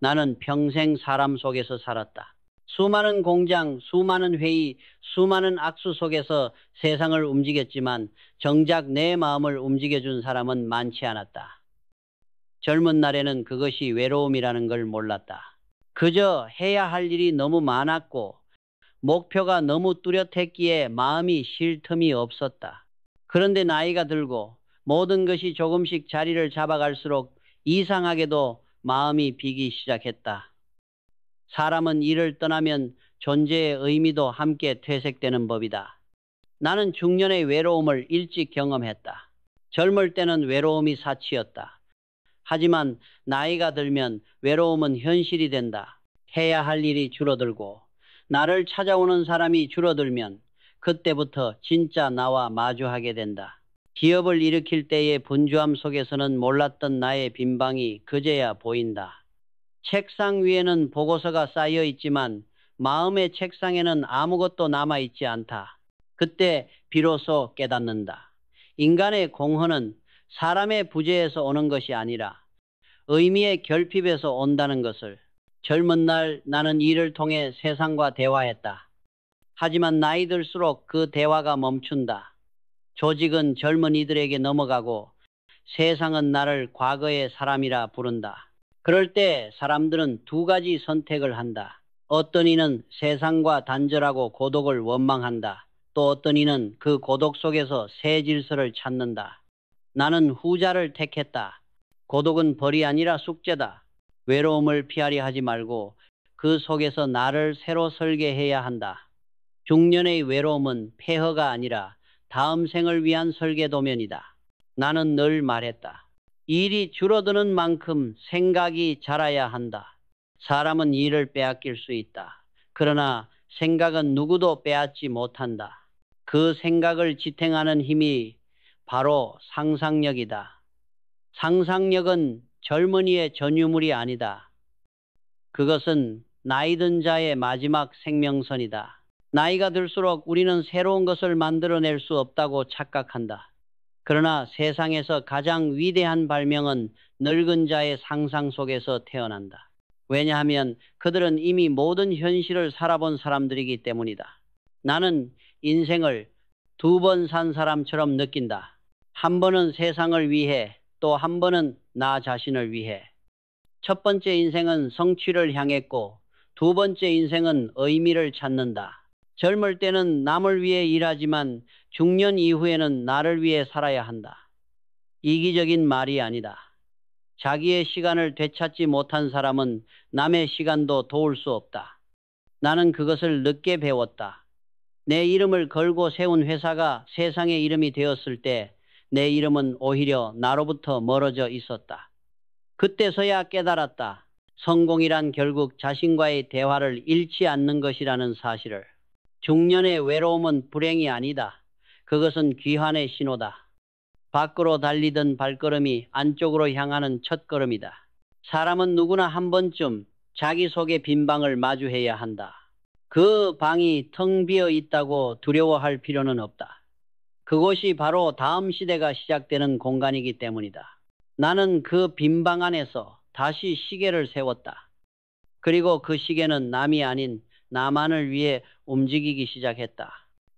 나는 평생 사람 속에서 살았다. 수많은 공장, 수많은 회의, 수많은 악수 속에서 세상을 움직였지만 정작 내 마음을 움직여준 사람은 많지 않았다. 젊은 날에는 그것이 외로움이라는 걸 몰랐다. 그저 해야 할 일이 너무 많았고 목표가 너무 뚜렷했기에 마음이 쉴 틈이 없었다. 그런데 나이가 들고 모든 것이 조금씩 자리를 잡아갈수록 이상하게도 마음이 비기 시작했다. 사람은 일을 떠나면 존재의 의미도 함께 퇴색되는 법이다. 나는 중년의 외로움을 일찍 경험했다. 젊을 때는 외로움이 사치였다. 하지만 나이가 들면 외로움은 현실이 된다. 해야 할 일이 줄어들고 나를 찾아오는 사람이 줄어들면 그때부터 진짜 나와 마주하게 된다. 기업을 일으킬 때의 분주함 속에서는 몰랐던 나의 빈방이 그제야 보인다. 책상 위에는 보고서가 쌓여 있지만 마음의 책상에는 아무것도 남아있지 않다. 그때 비로소 깨닫는다. 인간의 공헌은 사람의 부재에서 오는 것이 아니라 의미의 결핍에서 온다는 것을. 젊은 날 나는 일을 통해 세상과 대화했다. 하지만 나이 들수록 그 대화가 멈춘다. 조직은 젊은이들에게 넘어가고 세상은 나를 과거의 사람이라 부른다. 그럴 때 사람들은 두 가지 선택을 한다. 어떤 이는 세상과 단절하고 고독을 원망한다. 또 어떤 이는 그 고독 속에서 새 질서를 찾는다. 나는 후자를 택했다. 고독은 벌이 아니라 숙제다. 외로움을 피하려 하지 말고 그 속에서 나를 새로 설계해야 한다. 중년의 외로움은 폐허가 아니라 다음 생을 위한 설계도면이다. 나는 늘 말했다. 일이 줄어드는 만큼 생각이 자라야 한다. 사람은 일을 빼앗길 수 있다. 그러나 생각은 누구도 빼앗지 못한다. 그 생각을 지탱하는 힘이 바로 상상력이다. 상상력은 젊은이의 전유물이 아니다. 그것은 나이 든 자의 마지막 생명선이다. 나이가 들수록 우리는 새로운 것을 만들어낼 수 없다고 착각한다. 그러나 세상에서 가장 위대한 발명은 늙은 자의 상상 속에서 태어난다. 왜냐하면 그들은 이미 모든 현실을 살아본 사람들이기 때문이다. 나는 인생을 두 번 산 사람처럼 느낀다. 한 번은 세상을 위해, 또 한 번은 나 자신을 위해. 첫 번째 인생은 성취를 향했고 두 번째 인생은 의미를 찾는다. 젊을 때는 남을 위해 일하지만 중년 이후에는 나를 위해 살아야 한다. 이기적인 말이 아니다. 자기의 시간을 되찾지 못한 사람은 남의 시간도 도울 수 없다. 나는 그것을 늦게 배웠다. 내 이름을 걸고 세운 회사가 세상의 이름이 되었을 때 내 이름은 오히려 나로부터 멀어져 있었다. 그때서야 깨달았다. 성공이란 결국 자신과의 대화를 잃지 않는 것이라는 사실을. 중년의 외로움은 불행이 아니다. 그것은 귀환의 신호다. 밖으로 달리던 발걸음이 안쪽으로 향하는 첫걸음이다. 사람은 누구나 한 번쯤 자기 속의 빈방을 마주해야 한다. 그 방이 텅 비어 있다고 두려워할 필요는 없다. 그곳이 바로 다음 시대가 시작되는 공간이기 때문이다. 나는 그 빈방 안에서 다시 시계를 세웠다. 그리고 그 시계는 남이 아닌 나만을 위해 움직이기 시작했다.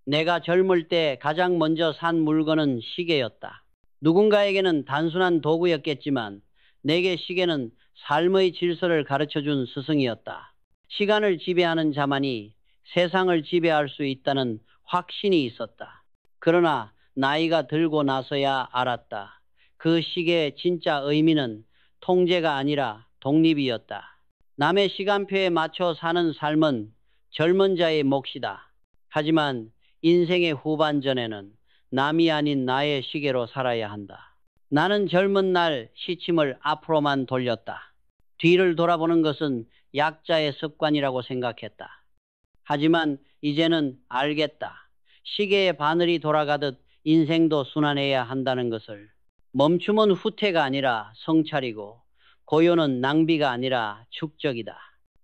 내가 젊을 때 가장 먼저 산 물건은 시계였다. 누군가에게는 단순한 도구였겠지만 내게 시계는 삶의 질서를 가르쳐준 스승이었다. 시간을 지배하는 자만이 세상을 지배할 수 있다는 확신이 있었다. 그러나 나이가 들고 나서야 알았다. 그 시계의 진짜 의미는 통제가 아니라 독립이었다. 남의 시간표에 맞춰 사는 삶은 젊은 자의 몫이다. 하지만 인생의 후반전에는 남이 아닌 나의 시계로 살아야 한다. 나는 젊은 날 시침을 앞으로만 돌렸다. 뒤를 돌아보는 것은 약자의 습관이라고 생각했다. 하지만 이제는 알겠다. 시계의 바늘이 돌아가듯 인생도 순환해야 한다는 것을. 멈춤은 후퇴가 아니라 성찰이고 고요는 낭비가 아니라 축적이다.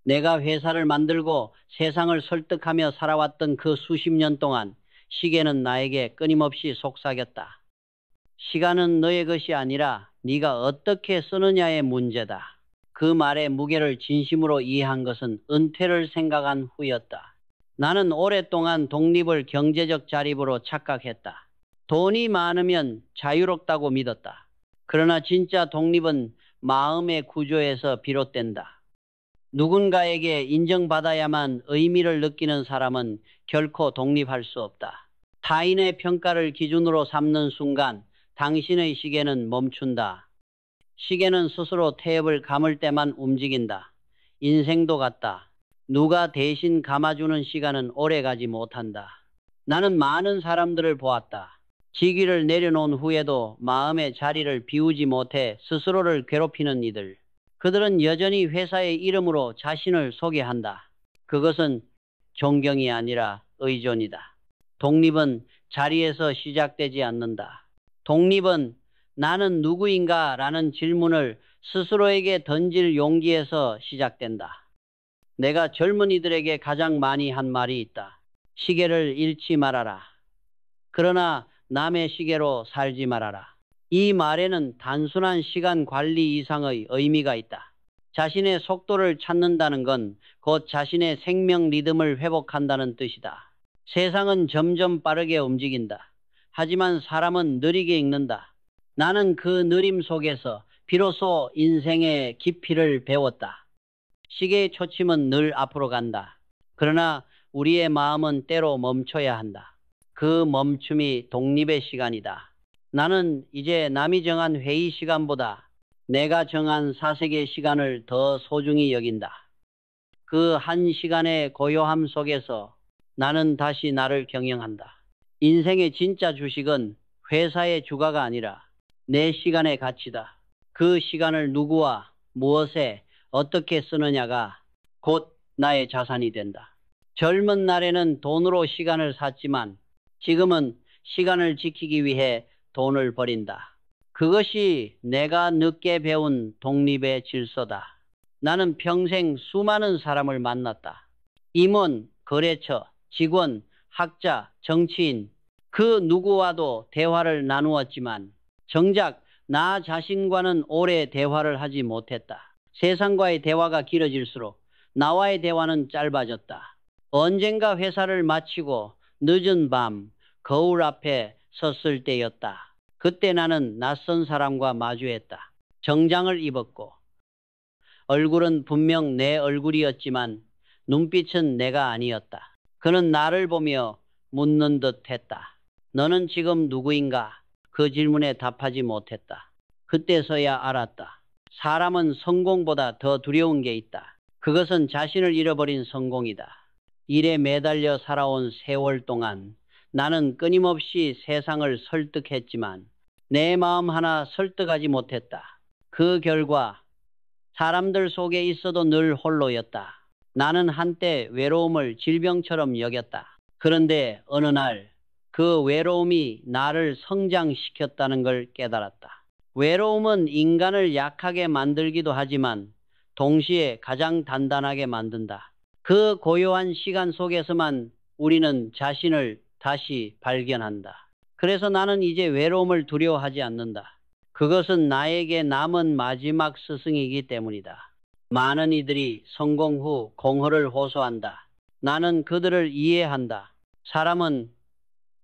내가 회사를 만들고 세상을 설득하며 살아왔던 그 수십 년 동안 시계는 나에게 끊임없이 속삭였다. 시간은 너의 것이 아니라 네가 어떻게 쓰느냐의 문제다. 그 말의 무게를 진심으로 이해한 것은 은퇴를 생각한 후였다. 나는 오랫동안 독립을 경제적 자립으로 착각했다. 돈이 많으면 자유롭다고 믿었다. 그러나 진짜 독립은 마음의 구조에서 비롯된다. 누군가에게 인정받아야만 의미를 느끼는 사람은 결코 독립할 수 없다. 타인의 평가를 기준으로 삼는 순간 당신의 시계는 멈춘다. 시계는 스스로 태엽을 감을 때만 움직인다. 인생도 같다. 누가 대신 감아주는 시간은 오래가지 못한다. 나는 많은 사람들을 보았다. 직위를 내려놓은 후에도 마음의 자리를 비우지 못해 스스로를 괴롭히는 이들. 그들은 여전히 회사의 이름으로 자신을 소개한다. 그것은 존경이 아니라 의존이다. 독립은 자리에서 시작되지 않는다. 독립은 나는 누구인가 라는 질문을 스스로에게 던질 용기에서 시작된다. 내가 젊은이들에게 가장 많이 한 말이 있다. 시계를 잃지 말아라. 그러나 남의 시계로 살지 말아라. 이 말에는 단순한 시간 관리 이상의 의미가 있다. 자신의 속도를 찾는다는 건 곧 자신의 생명 리듬을 회복한다는 뜻이다. 세상은 점점 빠르게 움직인다. 하지만 사람은 느리게 읽는다. 나는 그 느림 속에서 비로소 인생의 깊이를 배웠다. 시계의 초침은 늘 앞으로 간다. 그러나 우리의 마음은 때로 멈춰야 한다. 그 멈춤이 독립의 시간이다. 나는 이제 남이 정한 회의 시간보다 내가 정한 사색의 시간을 더 소중히 여긴다. 그 한 시간의 고요함 속에서 나는 다시 나를 경영한다. 인생의 진짜 주식은 회사의 주가가 아니라 내 시간의 가치다. 그 시간을 누구와 무엇에 어떻게 쓰느냐가 곧 나의 자산이 된다. 젊은 날에는 돈으로 시간을 샀지만 지금은 시간을 지키기 위해 돈을 버린다. 그것이 내가 늦게 배운 독립의 질서다. 나는 평생 수많은 사람을 만났다. 임원, 거래처, 직원, 학자, 정치인, 그 누구와도 대화를 나누었지만 정작 나 자신과는 오래 대화를 하지 못했다. 세상과의 대화가 길어질수록 나와의 대화는 짧아졌다. 언젠가 회사를 마치고 늦은 밤 거울 앞에 섰을 때였다. 그때 나는 낯선 사람과 마주했다. 정장을 입었고 얼굴은 분명 내 얼굴이었지만 눈빛은 내가 아니었다. 그는 나를 보며 묻는 듯 했다. 너는 지금 누구인가? 그 질문에 답하지 못했다. 그때서야 알았다. 사람은 성공보다 더 두려운 게 있다. 그것은 자신을 잃어버린 성공이다. 일에 매달려 살아온 세월 동안 나는 끊임없이 세상을 설득했지만 내 마음 하나 설득하지 못했다. 그 결과 사람들 속에 있어도 늘 홀로였다. 나는 한때 외로움을 질병처럼 여겼다. 그런데 어느 날 그 외로움이 나를 성장시켰다는 걸 깨달았다. 외로움은 인간을 약하게 만들기도 하지만 동시에 가장 단단하게 만든다. 그 고요한 시간 속에서만 우리는 자신을 다시 발견한다. 그래서 나는 이제 외로움을 두려워하지 않는다. 그것은 나에게 남은 마지막 스승이기 때문이다. 많은 이들이 성공 후 공허를 호소한다. 나는 그들을 이해한다. 사람은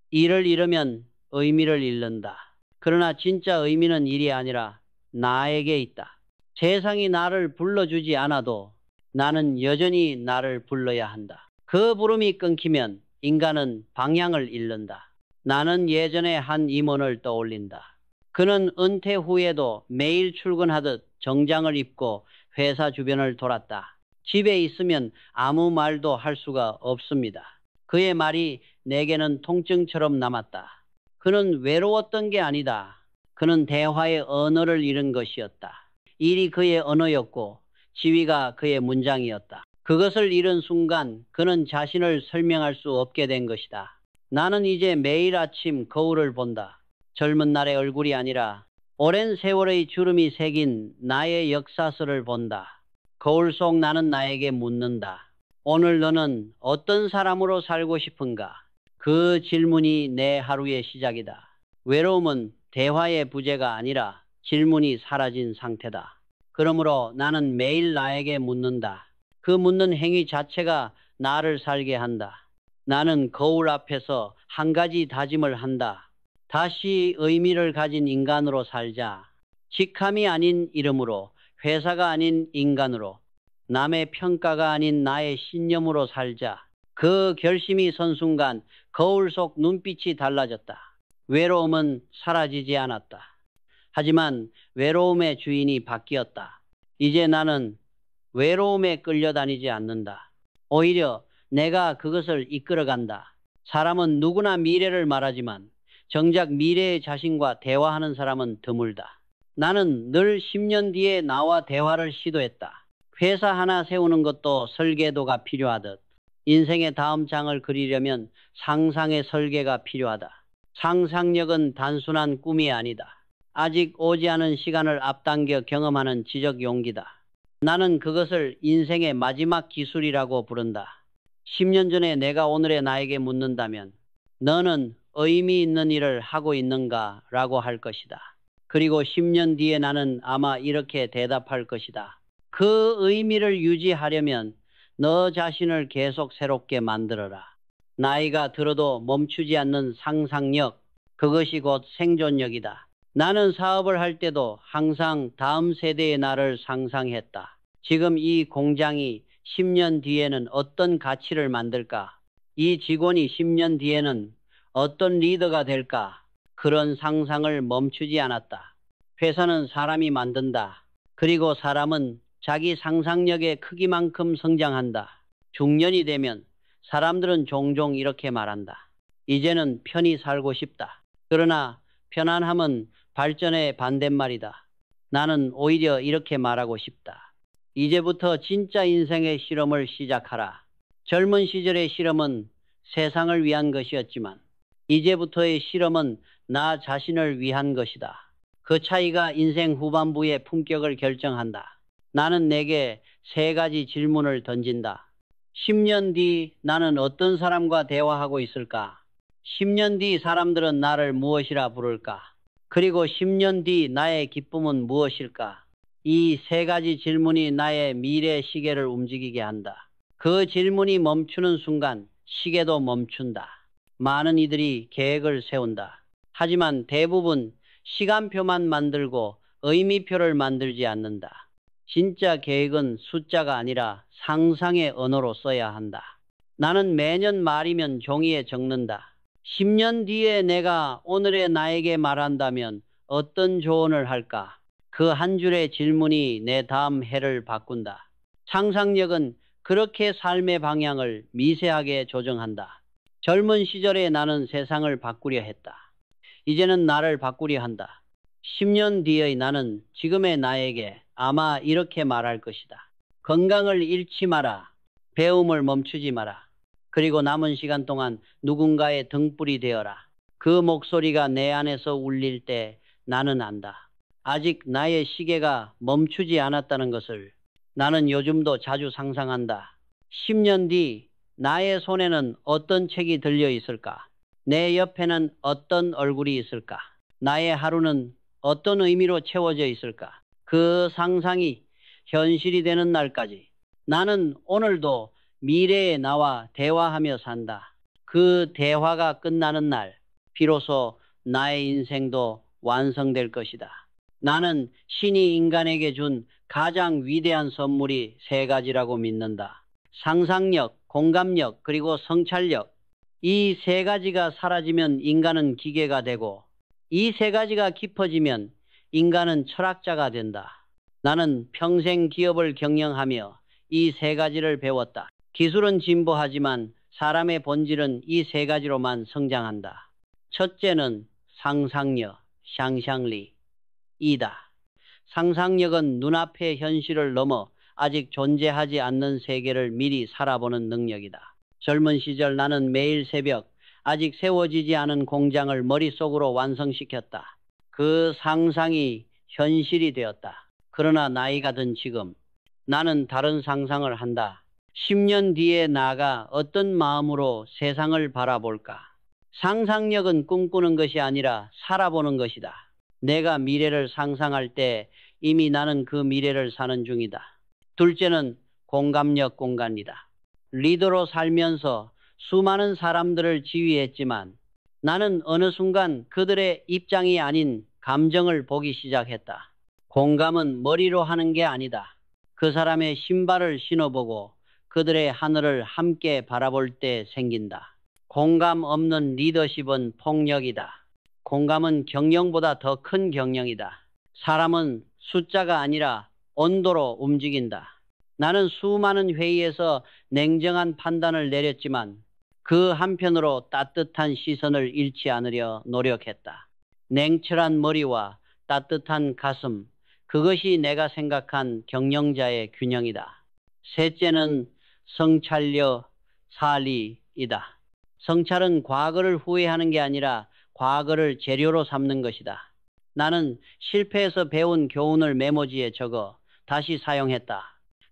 일을 잃으면 의미를 잃는다. 그러나 진짜 의미는 일이 아니라 나에게 있다. 세상이 나를 불러주지 않아도 나는 여전히 나를 불러야 한다. 그 부름이 끊기면 인간은 방향을 잃는다. 나는 예전에 한 임원을 떠올린다. 그는 은퇴 후에도 매일 출근하듯 정장을 입고 회사 주변을 돌았다. 집에 있으면 아무 말도 할 수가 없습니다. 그의 말이 내게는 통증처럼 남았다. 그는 외로웠던 게 아니다. 그는 대화의 언어를 잃은 것이었다. 일이 그의 언어였고 지위가 그의 문장이었다. 그것을 잃은 순간 그는 자신을 설명할 수 없게 된 것이다. 나는 이제 매일 아침 거울을 본다. 젊은 날의 얼굴이 아니라 오랜 세월의 주름이 새긴 나의 역사서를 본다. 거울 속 나는 나에게 묻는다. 오늘 너는 어떤 사람으로 살고 싶은가? 그 질문이 내 하루의 시작이다. 외로움은 대화의 부재가 아니라 질문이 사라진 상태다. 그러므로 나는 매일 나에게 묻는다. 그 묻는 행위 자체가 나를 살게 한다. 나는 거울 앞에서 한 가지 다짐을 한다. 다시 의미를 가진 인간으로 살자. 직함이 아닌 이름으로, 회사가 아닌 인간으로, 남의 평가가 아닌 나의 신념으로 살자. 그 결심이 선 순간 거울 속 눈빛이 달라졌다. 외로움은 사라지지 않았다. 하지만 외로움의 주인이 바뀌었다. 이제 나는 외로움에 끌려다니지 않는다. 오히려 내가 그것을 이끌어간다. 사람은 누구나 미래를 말하지만 정작 미래의 자신과 대화하는 사람은 드물다. 나는 늘 10년 뒤에 나와 대화를 시도했다. 회사 하나 세우는 것도 설계도가 필요하듯 인생의 다음 장을 그리려면 상상의 설계가 필요하다. 상상력은 단순한 꿈이 아니다. 아직 오지 않은 시간을 앞당겨 경험하는 지적 용기다. 나는 그것을 인생의 마지막 기술이라고 부른다. 10년 전에 내가 오늘의 나에게 묻는다면 너는 의미 있는 일을 하고 있는가? 라고 할 것이다. 그리고 10년 뒤에 나는 아마 이렇게 대답할 것이다. 그 의미를 유지하려면 너 자신을 계속 새롭게 만들어라. 나이가 들어도 멈추지 않는 상상력, 그것이 곧 생존력이다. 나는 사업을 할 때도 항상 다음 세대의 나를 상상했다. 지금 이 공장이 10년 뒤에는 어떤 가치를 만들까? 이 직원이 10년 뒤에는 어떤 리더가 될까? 그런 상상을 멈추지 않았다. 회사는 사람이 만든다. 그리고 사람은 자기 상상력의 크기만큼 성장한다. 중년이 되면 사람들은 종종 이렇게 말한다. 이제는 편히 살고 싶다. 그러나 편안함은 발전의 반대말이다. 나는 오히려 이렇게 말하고 싶다. 이제부터 진짜 인생의 실험을 시작하라. 젊은 시절의 실험은 세상을 위한 것이었지만 이제부터의 실험은 나 자신을 위한 것이다. 그 차이가 인생 후반부의 품격을 결정한다. 나는 내게 3가지 질문을 던진다. 10년 뒤 나는 어떤 사람과 대화하고 있을까? 10년 뒤 사람들은 나를 무엇이라 부를까? 그리고 10년 뒤 나의 기쁨은 무엇일까? 이 3가지 질문이 나의 미래 시계를 움직이게 한다. 그 질문이 멈추는 순간 시계도 멈춘다. 많은 이들이 계획을 세운다. 하지만 대부분 시간표만 만들고 의미표를 만들지 않는다. 진짜 계획은 숫자가 아니라 상상의 언어로 써야 한다. 나는 매년 말이면 종이에 적는다. 10년 뒤에 내가 오늘의 나에게 말한다면 어떤 조언을 할까? 그 한 줄의 질문이 내 다음 해를 바꾼다. 상상력은 그렇게 삶의 방향을 미세하게 조정한다. 젊은 시절에 나는 세상을 바꾸려 했다. 이제는 나를 바꾸려 한다. 10년 뒤의 나는 지금의 나에게 아마 이렇게 말할 것이다. 건강을 잃지 마라. 배움을 멈추지 마라. 그리고 남은 시간 동안 누군가의 등불이 되어라. 그 목소리가 내 안에서 울릴 때 나는 안다. 아직 나의 시계가 멈추지 않았다는 것을. 나는 요즘도 자주 상상한다. 10년 뒤 나의 손에는 어떤 책이 들려 있을까? 내 옆에는 어떤 얼굴이 있을까? 나의 하루는 어떤 의미로 채워져 있을까? 그 상상이 현실이 되는 날까지 나는 오늘도 미래의 나와 대화하며 산다. 그 대화가 끝나는 날 비로소 나의 인생도 완성될 것이다. 나는 신이 인간에게 준 가장 위대한 선물이 3가지라고 믿는다. 상상력, 공감력, 그리고 성찰력. 이 3가지가 사라지면 인간은 기계가 되고 이 3가지가 깊어지면 인간은 철학자가 된다. 나는 평생 기업을 경영하며 이 3가지를 배웠다. 기술은 진보하지만 사람의 본질은 이 3가지로만 성장한다. 첫째는 상상력, 상상리이다. 상상력은 눈앞의 현실을 넘어 아직 존재하지 않는 세계를 미리 살아보는 능력이다. 젊은 시절 나는 매일 새벽 아직 세워지지 않은 공장을 머릿속으로 완성시켰다. 그 상상이 현실이 되었다. 그러나 나이가 든 지금 나는 다른 상상을 한다. 10년 뒤에 나가 어떤 마음으로 세상을 바라볼까? 상상력은 꿈꾸는 것이 아니라 살아보는 것이다. 내가 미래를 상상할 때 이미 나는 그 미래를 사는 중이다. 둘째는 공감력 공간이다. 리더로 살면서 수많은 사람들을 지휘했지만 나는 어느 순간 그들의 입장이 아닌 감정을 보기 시작했다. 공감은 머리로 하는 게 아니다. 그 사람의 신발을 신어보고 그들의 하늘을 함께 바라볼 때 생긴다. 공감 없는 리더십은 폭력이다. 공감은 경영보다 더 큰 경영이다. 사람은 숫자가 아니라 온도로 움직인다. 나는 수많은 회의에서 냉정한 판단을 내렸지만 그 한편으로 따뜻한 시선을 잃지 않으려 노력했다. 냉철한 머리와 따뜻한 가슴, 그것이 내가 생각한 경영자의 균형이다. 셋째는 성찰력 사리이다. 성찰은 과거를 후회하는 게 아니라 과거를 재료로 삼는 것이다. 나는 실패에서 배운 교훈을 메모지에 적어 다시 사용했다.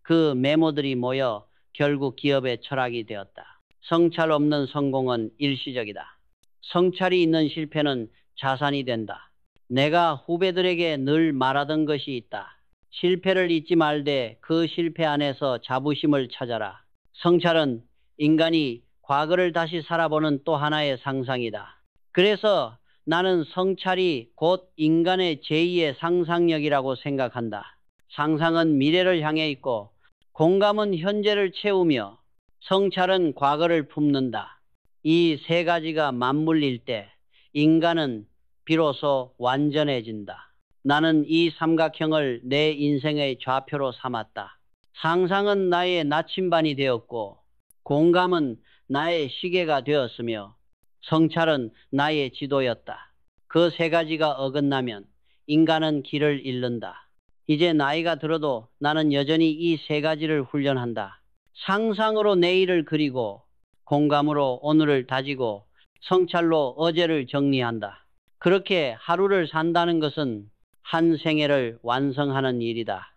그 메모들이 모여 결국 기업의 철학이 되었다. 성찰 없는 성공은 일시적이다. 성찰이 있는 실패는 자산이 된다. 내가 후배들에게 늘 말하던 것이 있다. 실패를 잊지 말되 그 실패 안에서 자부심을 찾아라. 성찰은 인간이 과거를 다시 살아보는 또 하나의 상상이다. 그래서 나는 성찰이 곧 인간의 제2의 상상력이라고 생각한다. 상상은 미래를 향해 있고 공감은 현재를 채우며 성찰은 과거를 품는다. 이 세 가지가 맞물릴 때 인간은 비로소 완전해진다. 나는 이 삼각형을 내 인생의 좌표로 삼았다. 상상은 나의 나침반이 되었고 공감은 나의 시계가 되었으며 성찰은 나의 지도였다. 그 세 가지가 어긋나면 인간은 길을 잃는다. 이제 나이가 들어도 나는 여전히 이 세 가지를 훈련한다. 상상으로 내일을 그리고 공감으로 오늘을 다지고 성찰로 어제를 정리한다. 그렇게 하루를 산다는 것은 한 생애를 완성하는 일이다.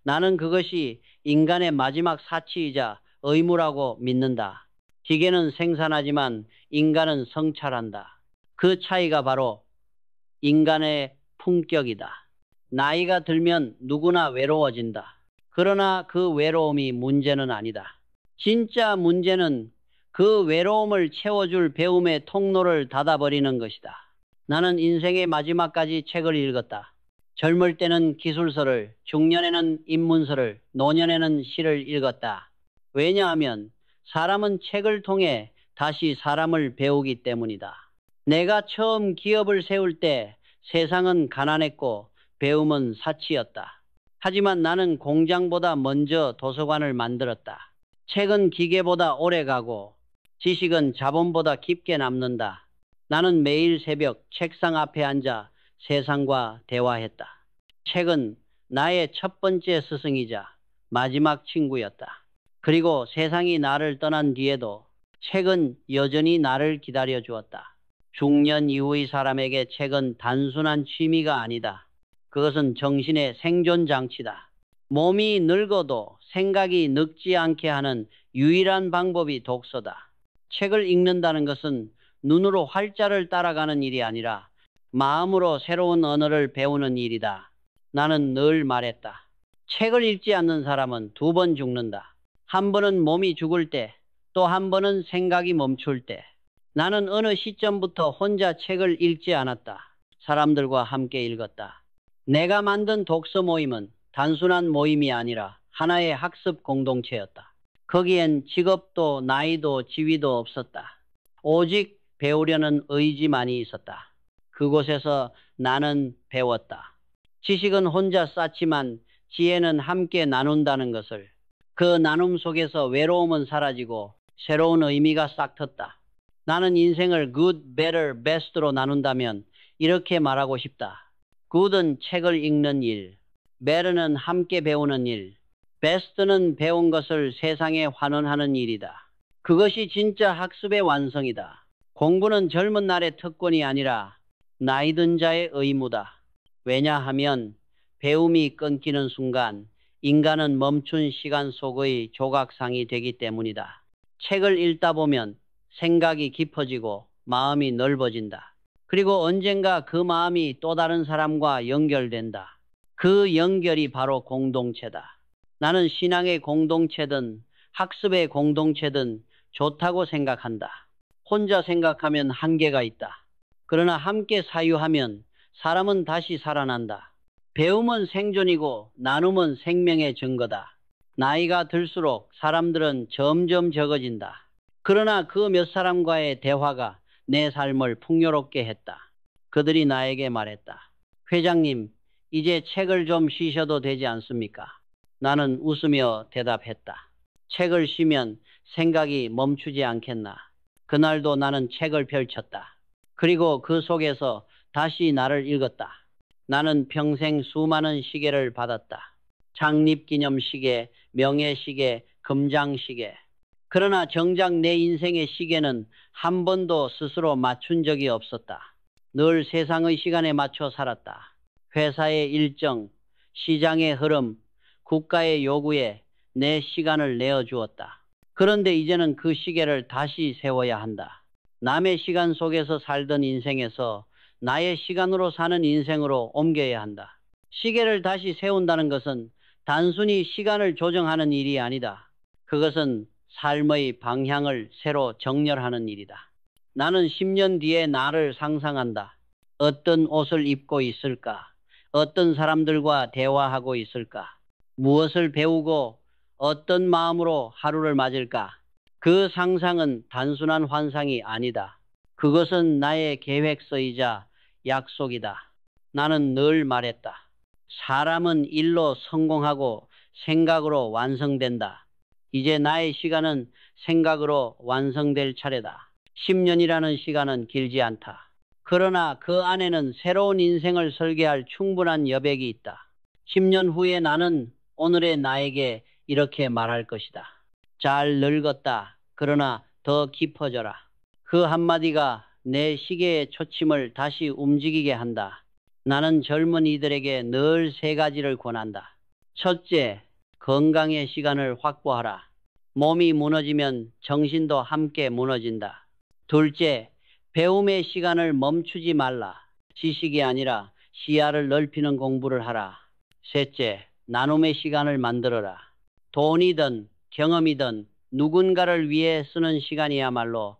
나는 그것이 인간의 마지막 사치이자 의무라고 믿는다. 기계는 생산하지만 인간은 성찰한다. 그 차이가 바로 인간의 품격이다. 나이가 들면 누구나 외로워진다. 그러나 그 외로움이 문제는 아니다. 진짜 문제는 그 외로움을 채워줄 배움의 통로를 닫아버리는 것이다. 나는 인생의 마지막까지 책을 읽었다. 젊을 때는 기술서를, 중년에는 인문서를, 노년에는 시를 읽었다. 왜냐하면 사람은 책을 통해 다시 사람을 배우기 때문이다. 내가 처음 기업을 세울 때 세상은 가난했고 배움은 사치였다. 하지만 나는 공장보다 먼저 도서관을 만들었다. 책은 기계보다 오래 가고 지식은 자본보다 깊게 남는다. 나는 매일 새벽 책상 앞에 앉아 세상과 대화했다. 책은 나의 첫 번째 스승이자 마지막 친구였다. 그리고 세상이 나를 떠난 뒤에도 책은 여전히 나를 기다려 주었다. 중년 이후의 사람에게 책은 단순한 취미가 아니다. 그것은 정신의 생존 장치다. 몸이 늙어도 생각이 늙지 않게 하는 유일한 방법이 독서다. 책을 읽는다는 것은 눈으로 활자를 따라가는 일이 아니라 마음으로 새로운 언어를 배우는 일이다. 나는 늘 말했다. 책을 읽지 않는 사람은 두 번 죽는다. 한 번은 몸이 죽을 때, 또 한 번은 생각이 멈출 때. 나는 어느 시점부터 혼자 책을 읽지 않았다. 사람들과 함께 읽었다. 내가 만든 독서 모임은 단순한 모임이 아니라 하나의 학습 공동체였다. 거기엔 직업도 나이도 지위도 없었다. 오직 배우려는 의지만이 있었다. 그곳에서 나는 배웠다. 지식은 혼자 쌓지만 지혜는 함께 나눈다는 것을. 그 나눔 속에서 외로움은 사라지고 새로운 의미가 싹 텄다. 나는 인생을 good, better, best로 나눈다면 이렇게 말하고 싶다. good은 책을 읽는 일, better는 함께 배우는 일, best는 배운 것을 세상에 환원하는 일이다. 그것이 진짜 학습의 완성이다. 공부는 젊은 날의 특권이 아니라 나이 든 자의 의무다. 왜냐하면 배움이 끊기는 순간 인간은 멈춘 시간 속의 조각상이 되기 때문이다. 책을 읽다 보면 생각이 깊어지고 마음이 넓어진다. 그리고 언젠가 그 마음이 또 다른 사람과 연결된다. 그 연결이 바로 공동체다. 나는 신앙의 공동체든 학습의 공동체든 좋다고 생각한다. 혼자 생각하면 한계가 있다. 그러나 함께 사유하면 사람은 다시 살아난다. 배움은 생존이고 나눔은 생명의 증거다. 나이가 들수록 사람들은 점점 적어진다. 그러나 그 몇 사람과의 대화가 내 삶을 풍요롭게 했다. 그들이 나에게 말했다. 회장님, 이제 책을 좀 쉬셔도 되지 않습니까? 나는 웃으며 대답했다. 책을 쉬면 생각이 멈추지 않겠나. 그날도 나는 책을 펼쳤다. 그리고 그 속에서 다시 나를 읽었다. 나는 평생 수많은 시계를 받았다. 창립기념시계, 명예시계, 금장시계. 그러나 정작 내 인생의 시계는 한 번도 스스로 맞춘 적이 없었다. 늘 세상의 시간에 맞춰 살았다. 회사의 일정, 시장의 흐름, 국가의 요구에 내 시간을 내어주었다. 그런데 이제는 그 시계를 다시 세워야 한다. 남의 시간 속에서 살던 인생에서 나의 시간으로 사는 인생으로 옮겨야 한다. 시계를 다시 세운다는 것은 단순히 시간을 조정하는 일이 아니다. 그것은 삶의 방향을 새로 정렬하는 일이다. 나는 10년 뒤에 나를 상상한다. 어떤 옷을 입고 있을까? 어떤 사람들과 대화하고 있을까? 무엇을 배우고 어떤 마음으로 하루를 맞을까? 그 상상은 단순한 환상이 아니다. 그것은 나의 계획서이자 약속이다. 나는 늘 말했다. 사람은 일로 성공하고 생각으로 완성된다. 이제 나의 시간은 생각으로 완성될 차례다. 10년이라는 시간은 길지 않다. 그러나 그 안에는 새로운 인생을 설계할 충분한 여백이 있다. 10년 후에 나는 오늘의 나에게 이렇게 말할 것이다. 잘 늙었다. 그러나 더 깊어져라. 그 한마디가 내 시계의 초침을 다시 움직이게 한다. 나는 젊은이들에게 늘 세 가지를 권한다. 첫째, 건강의 시간을 확보하라. 몸이 무너지면 정신도 함께 무너진다. 둘째, 배움의 시간을 멈추지 말라. 지식이 아니라 시야를 넓히는 공부를 하라. 셋째, 나눔의 시간을 만들어라. 돈이든 경험이든 누군가를 위해 쓰는 시간이야말로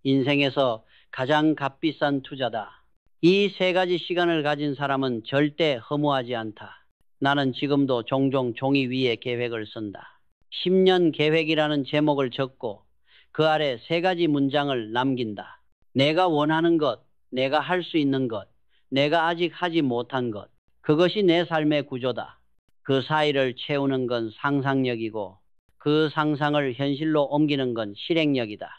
인생에서 가장 값비싼 투자다. 이 세 가지 시간을 가진 사람은 절대 허무하지 않다. 나는 지금도 종종 종이 위에 계획을 쓴다. 10년 계획이라는 제목을 적고 그 아래 세 가지 문장을 남긴다. 내가 원하는 것, 내가 할 수 있는 것, 내가 아직 하지 못한 것. 그것이 내 삶의 구조다. 그 사이를 채우는 건 상상력이고 그 상상을 현실로 옮기는 건 실행력이다.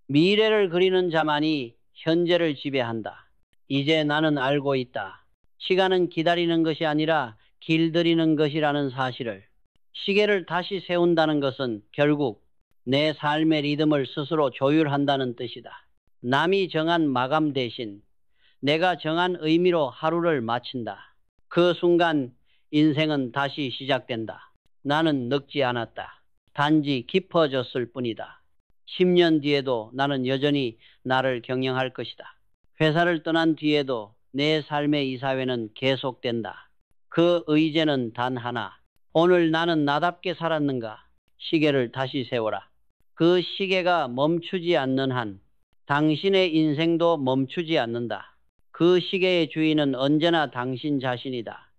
미래를 그리는 자만이 현재를 지배한다. 이제 나는 알고 있다. 시간은 기다리는 것이 아니라 길들이는 것이라는 사실을. 시계를 다시 세운다는 것은 결국 내 삶의 리듬을 스스로 조율한다는 뜻이다. 남이 정한 마감 대신 내가 정한 의미로 하루를 마친다. 그 순간 인생은 다시 시작된다. 나는 늙지 않았다. 단지 깊어졌을 뿐이다. 10년 뒤에도 나는 여전히 나를 경영할 것이다. 회사를 떠난 뒤에도 내 삶의 이사회는 계속된다. 그 의제는 단 하나. 오늘 나는 나답게 살았는가? 시계를 다시 세워라. 그 시계가 멈추지 않는 한 당신의 인생도 멈추지 않는다. 그 시계의 주인은 언제나 당신 자신이다.